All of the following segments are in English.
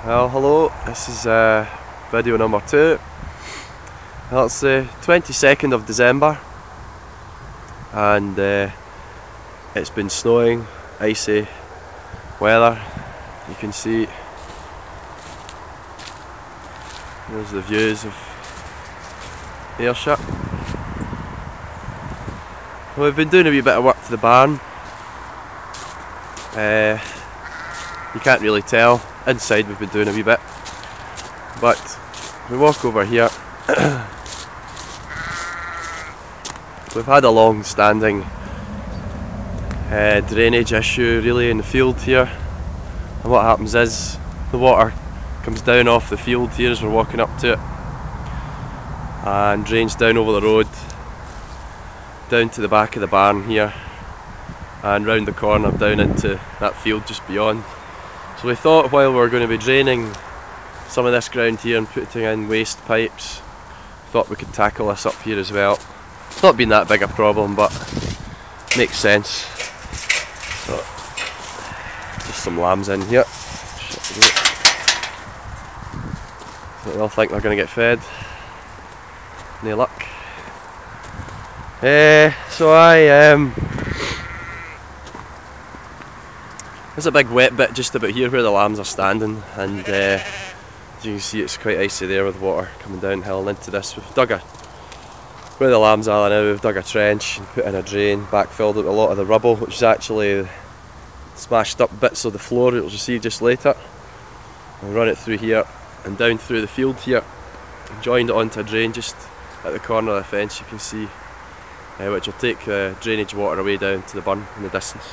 Well, hello, this is video number 2. Well, it's the 22nd of December and it's been snowing, icy weather. You can see there's the views of Ayrshire. Well, we've been doing a wee bit of work to the barn. You can't really tell. Inside we've been doing a wee bit, but if we walk over here, we've had a long standing drainage issue really in the field here, and what happens is the water comes down off the field here as we're walking up to it and drains down over the road down to the back of the barn here and round the corner down into that field just beyond. So we thought while we were going to be draining some of this ground here and putting in waste pipes, thought we could tackle this up here as well. It's not been that big a problem, but makes sense. So, just some lambs in here. They all think they're going to get fed. No luck. There's a big wet bit just about here where the lambs are standing, and as you can see it's quite icy there with water coming downhill and into this. We've dug where the lambs are now, we've dug a trench and put in a drain, backfilled it with a lot of the rubble, which is actually smashed up bits of the floor that you'll see just later. We'll run it through here and down through the field here, and joined it onto a drain just at the corner of the fence you can see, which will take the drainage water away down to the burn in the distance.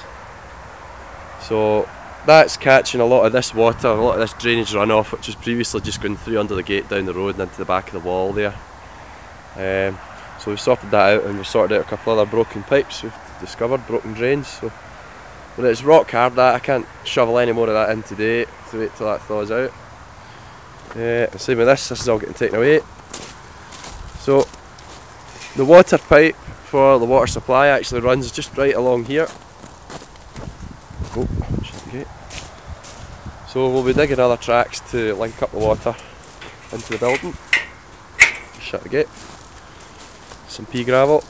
So that's catching a lot of this water, a lot of this drainage runoff, which was previously just going through under the gate down the road and into the back of the wall there. So we've sorted that out, and we've sorted out a couple other broken pipes we've discovered, broken drains. So when it's rock hard, that I can't shovel any more of that in today, to wait till that thaws out. Same with this is all getting taken away. So the water pipe for the water supply actually runs just right along here. Oh, shut the gate. So we'll be digging other tracks to link up the water into the building. Shut the gate. Some pea gravel.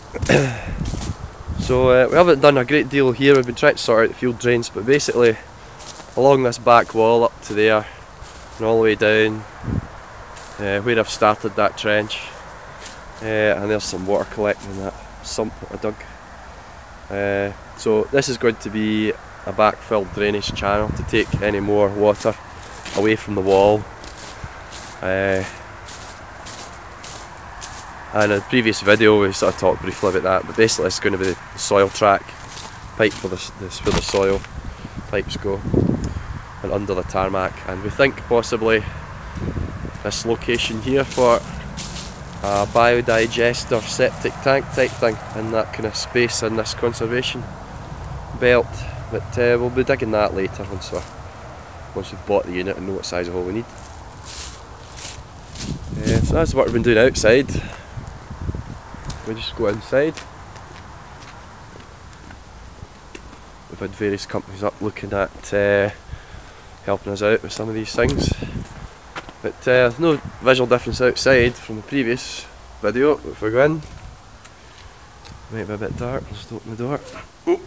So we haven't done a great deal here. We've been trying to sort out the field drains, but basically along this back wall up to there and all the way down where I've started that trench, and there's some water collecting in that sump that I dug. So this is going to be a backfilled drainage channel to take any more water away from the wall. And in a previous video we sort of talked briefly about that, but basically it's going to be the soil track pipe for where the soil pipes go and under the tarmac, and we think possibly this location here for a biodigester septic tank type thing in that kind of space in this conservation belt. But we'll be digging that later once we've bought the unit and know what size of hole we need. So that's what we've been doing outside. We just go inside. We've had various companies up looking at helping us out with some of these things. But there's no visual difference outside from the previous video. If we go in, it might be a bit dark. I'll just open the door. Oh.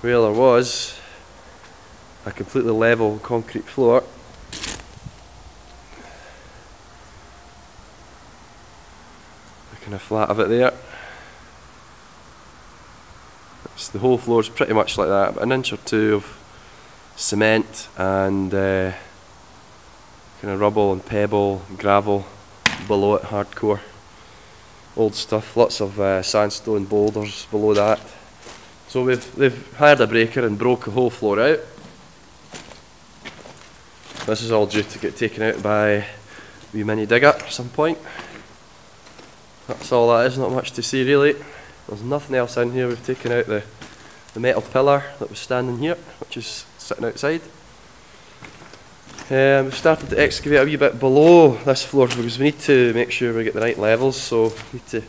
Where there was a completely level concrete floor, the kind of flat of it there. The whole floor is pretty much like that, about an inch or two of cement and kind of rubble and pebble and gravel below it, hardcore old stuff, lots of sandstone boulders below that. So they've hired a breaker and broke the whole floor out. This is all due to get taken out by a wee mini digger at some point. That's all that is, not much to see really. There's nothing else in here. We've taken out the metal pillar that was standing here, which is sitting outside. We've started to excavate a wee bit below this floor because we need to make sure we get the right levels, so we need to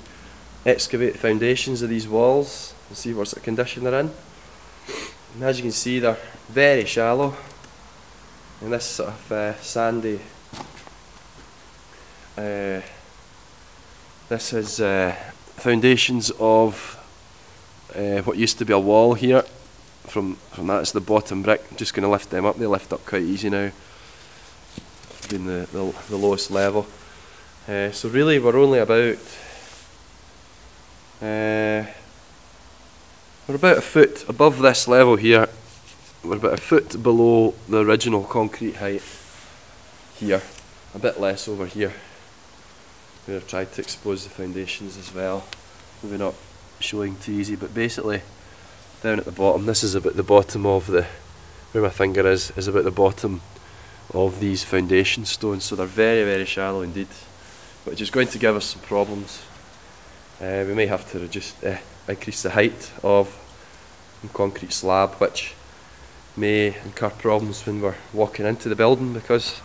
excavate the foundations of these walls and see what sort of condition they're in. And as you can see, they're very shallow, and this sort of sandy, this is foundations of what used to be a wall here. From that's the bottom brick. I'm just going to lift them up. They lift up quite easy now, being the lowest level. So really we're only about we're about a foot above this level here. We're about a foot below the original concrete height here, a bit less over here. We've tried to expose the foundations as well. Maybe not showing too easy, but basically down at the bottom, this is about the bottom of the, where my finger is about the bottom of these foundation stones. So they're very, very shallow indeed, which is going to give us some problems. We may have to increase the height of the concrete slab, which may incur problems when we're walking into the building, because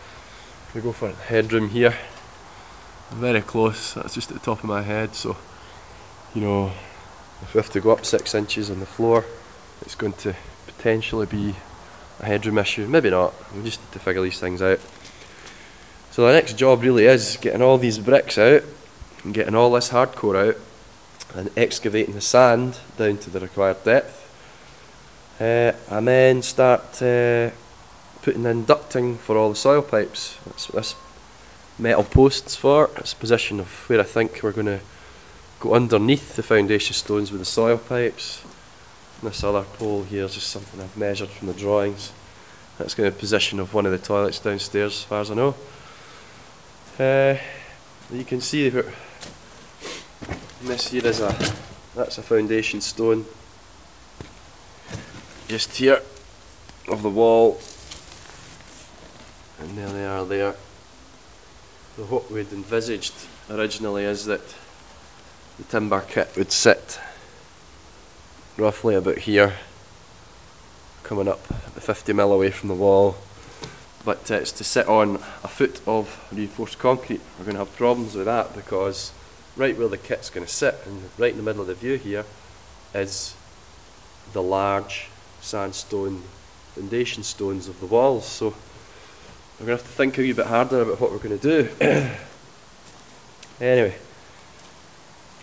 we go for headroom here. Very close, that's just at the top of my head, so you know, if we have to go up 6 inches on the floor, it's going to potentially be a headroom issue. Maybe not, we just need to figure these things out. So the next job really is getting all these bricks out and getting all this hardcore out and excavating the sand down to the required depth, and then start putting in ducting for all the soil pipes. That's what this metal post's for. It's a position of where I think we're going to go underneath the foundation stones with the soil pipes. And this other pole here is just something I've measured from the drawings. That's going to be the position of one of the toilets downstairs, as far as I know. You can see here, this here is that's a foundation stone just here of the wall, and there they are there. So what we'd envisaged originally is that the timber kit would sit roughly about here, coming up 50mm away from the wall, but it's to sit on a foot of reinforced concrete. We're going to have problems with that, because right where the kit's going to sit, and right in the middle of the view here, is the large sandstone foundation stones of the walls. So we're going to have to think a wee bit harder about what we're going to do. Anyway,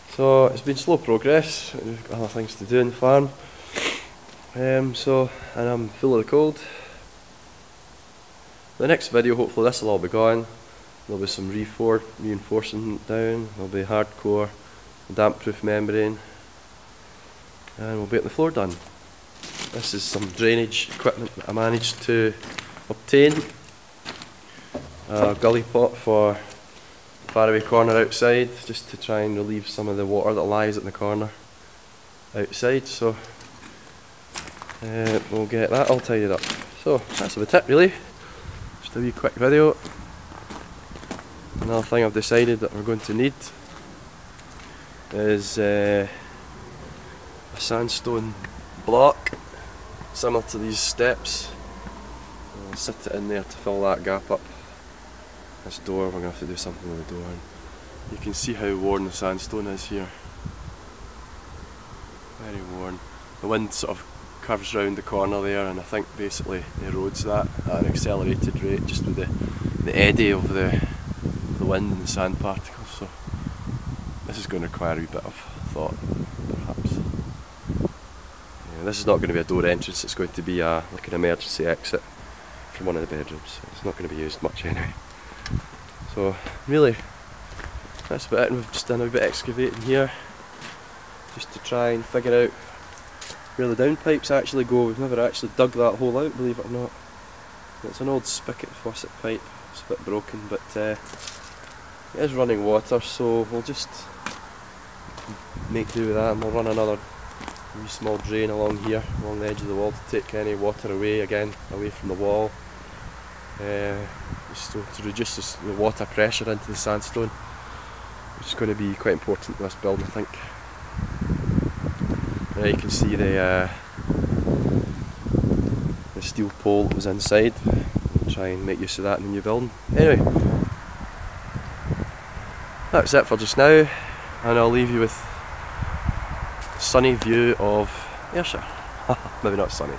so it's been slow progress. We've got other things to do in the farm. And I'm full of the cold. The next video, hopefully this will all be gone. There'll be some reinforcing down, there'll be hardcore, damp proof membrane, and we'll be getting the floor done. This is some drainage equipment that I managed to obtain. A gully pot for the faraway corner outside, just to try and relieve some of the water that lies in the corner outside. So we'll get that all tidied up. So that's about it really. Just a wee quick video. Another thing I've decided that we're going to need is a sandstone block similar to these steps. I'll sit it in there to fill that gap up. This door, we're going to have to do something with the door. And you can see how worn the sandstone is here. Very worn. The wind sort of curves round the corner there, and I think basically erodes that at an accelerated rate, just with the eddy of the wind and the sand particles. So this is going to require a wee bit of thought, perhaps. Yeah, this is not going to be a door entrance, it's going to be like an emergency exit from one of the bedrooms. It's not going to be used much anyway. So really, that's about it, and we've just done a wee bit of excavating here, just to try and figure out where the downpipes actually go. We've never actually dug that hole out, believe it or not. It's an old spigot faucet pipe, it's a bit broken, but it is running water, so we'll just make do with that, and we'll run another wee small drain along here, along the edge of the wall, to take any water away, again, away from the wall. Just to reduce the water pressure into the sandstone, which is going to be quite important in this building, I think. There you can see the steel pole that was inside. We'll try and make use of that in the new building. Anyway, that's it for just now, and I'll leave you with a sunny view of Ayrshire. Maybe not sunny.